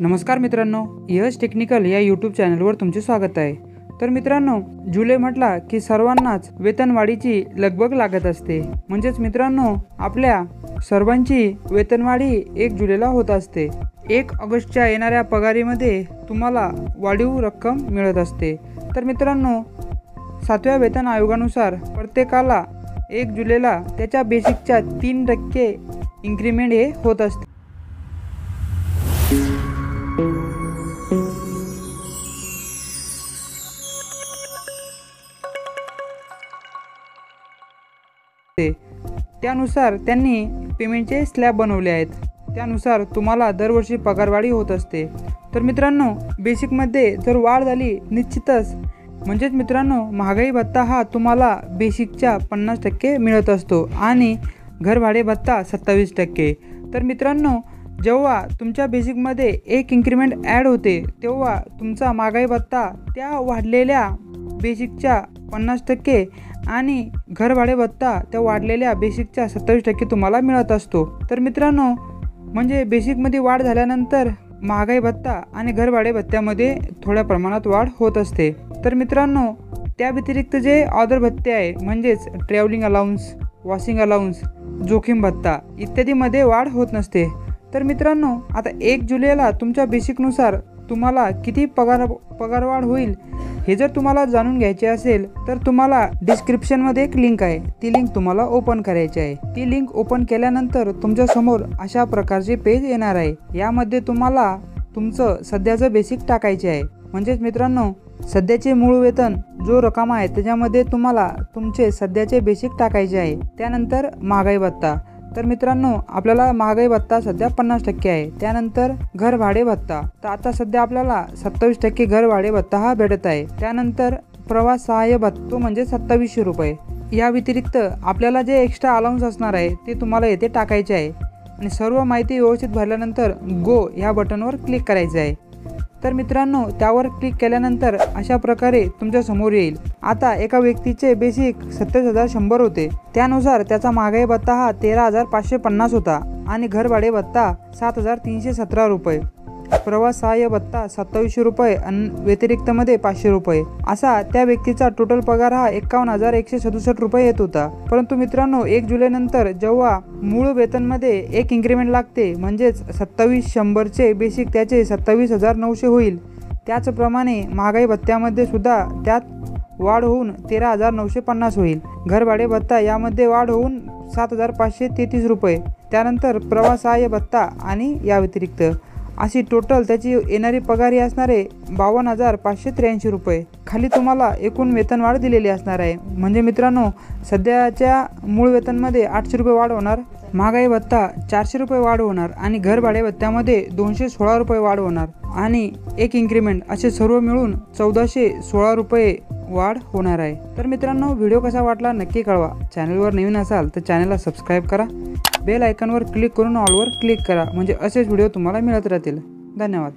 नमस्कार मित्रांनो, यश टेक्निकल या यूट्यूब चॅनलवर तुमचे स्वागत आहे। तर मित्रांनो, जुलै म्हटला की सर्वांनाच वेतनवाढीची लगबग लागत असते। म्हणजेच मित्रांनो, आपल्या सर्वांची वेतनवाढी 1 जुलैला होत असते। 1 ऑगस्टच्या येणाऱ्या पगारीमध्ये तुम्हाला वाढीव रक्कम मिळत असते। तर मित्रांनो, 7व्या वेतन आयोगानुसार प्रत्येकाला 1 जुलैला त्याच्या बेसिकच्या 3% इन्क्रीमेंट हे होत असते। त्यानुसार त्यांनी पेमेंटचे स्लॅब बनवले आहेत। त्यानुसार तुम्हाला दरवर्षी पगारवाढी होत असते। तर मित्रांनो, बेसिकमध्ये जर वाढ झाली निश्चितच, म्हणजेच मित्रांनो, महागाई भत्ता हा तुम्हाला बेसिकच्या 50% मिळत असतो आणि घरभाडे भत्ता 27%। तर मित्रांनो, जेव्हा तुमच्या बेसिकमध्ये 1 इन्क्रीमेंट ॲड होते तेव्हा तुमचा महागाई भत्ता त्या वाढलेल्या बेसिकच्या 50% आणि घरभाडे भत्ता त्या वाढलेल्या बेसिकच्या 27% तुम्हाला मिळत असतो। तर मित्रांनो, म्हणजे बेसिकमध्ये वाढ झाल्यानंतर महागाई भत्ता आणि घरभाडे भत्त्यामध्ये थोड्या प्रमाणात वाढ होत असते। तर मित्रांनो, त्या व्यतिरिक्त जे ऑदर भत्ते आहे, म्हणजेच ट्रॅव्हलिंग अलाउन्स, वॉशिंग अलाउन्स, जोखीम भत्ता इत्यादीमध्ये वाढ होत नसते। तर मित्रांनो, आता 1 जुलैला तुमच्या बेसिकनुसार तुम्हाला किती पगारवाढ होईल हे जर तुम्हाला जाणून घ्यायचे असेल तर तुम्हाला डिस्क्रिप्शनमध्ये एक लिंक आहे, ती लिंक तुम्हाला ओपन करायची आहे। ती लिंक ओपन केल्यानंतर तुमच्यासमोर अशा प्रकारचे पेज येणार आहे। यामध्ये तुम्हाला तुमचं सध्याचं बेसिक टाकायचे आहे। म्हणजेच मित्रांनो, सध्याचे मूळ वेतन जो रक्कम आहे त्याच्यामध्ये तुम्हाला तुमचे सध्याचे बेसिक टाकायचे आहे। त्यानंतर महागाई भत्ता। तर मित्रांनो, आपल्याला महागाई भत्ता सध्या 50% आहे। त्यानंतर घर भाडे भत्ता, तर आता सध्या आपल्याला 27% घर भाडे भत्ता हा भेटत आहे। त्यानंतर प्रवास सहाय्य भत्ता म्हणजे 2700 रुपये। या व्यतिरिक्त आपल्याला जे एक्स्ट्रा अलाउन्स असणार आहे ते तुम्हाला येथे टाकायचे आहे आणि सर्व माहिती व्यवस्थित भरल्यानंतर गो ह्या बटनवर क्लिक करायचे आहे। तर मित्रांनो, त्यावर क्लिक केल्यानंतर अशा प्रकारे तुमच्या समोर येईल। आता एका व्यक्तीचे बेसिक 27,100 होते, त्यानुसार त्याचा महागाई भत्ता हा 13,550 होता आणि घरभाडे भत्ता 7,317 रुपये, प्रवास सहाय्य भत्ता 2700 रुपये आणि व्यतिरिक्तमध्ये 500 रुपये, असा त्या व्यक्तीचा टोटल पगार हा 51,167 रुपये येत होता। परंतु मित्रांनो, 1 जुलैनंतर जेव्हा मूळ वेतनमध्ये 1 इन्क्रीमेंट लागते, म्हणजेच 27,100चे बेसिक त्याचे 27,900 होईल, त्याचप्रमाणे महागाई भत्त्यामध्ये सुद्धा त्यात वाढ होऊन 13,950 होईल। घरभाडे भत्ता यामध्ये वाढ होऊन 7,533 रुपये, त्यानंतर प्रवास सहाय्य भत्ता आणि या व्यतिरिक्त अशी टोटल त्याची येणारी पगारी असणारे 52,583 रुपये। खाली तुम्हाला एकूण वेतनवाढ दिलेली असणार आहे। म्हणजे मित्रांनो, सध्याच्या मूळ वेतनमध्ये 800 रुपये वाढ होणार, महागाई भत्ता 400 रुपये वाढ होणार आणि घरभाडे भत्त्यामध्ये 216 रुपये वाढ होणार आणि 1 इन्क्रीमेंट, असे सर्व मिळून 1416 रुपये वाढ होणार आहे। तर मित्रांनो, व्हिडिओ कसा वाटला नक्की कळवा। चॅनलवर नवीन असाल तर चॅनलला सबस्क्राईब करा, बेल आयकॉनवर क्लिक करून ऑलवर क्लिक करा, म्हणजे असेच व्हिडिओ तुम्हाला मिळत राहतील। धन्यवाद।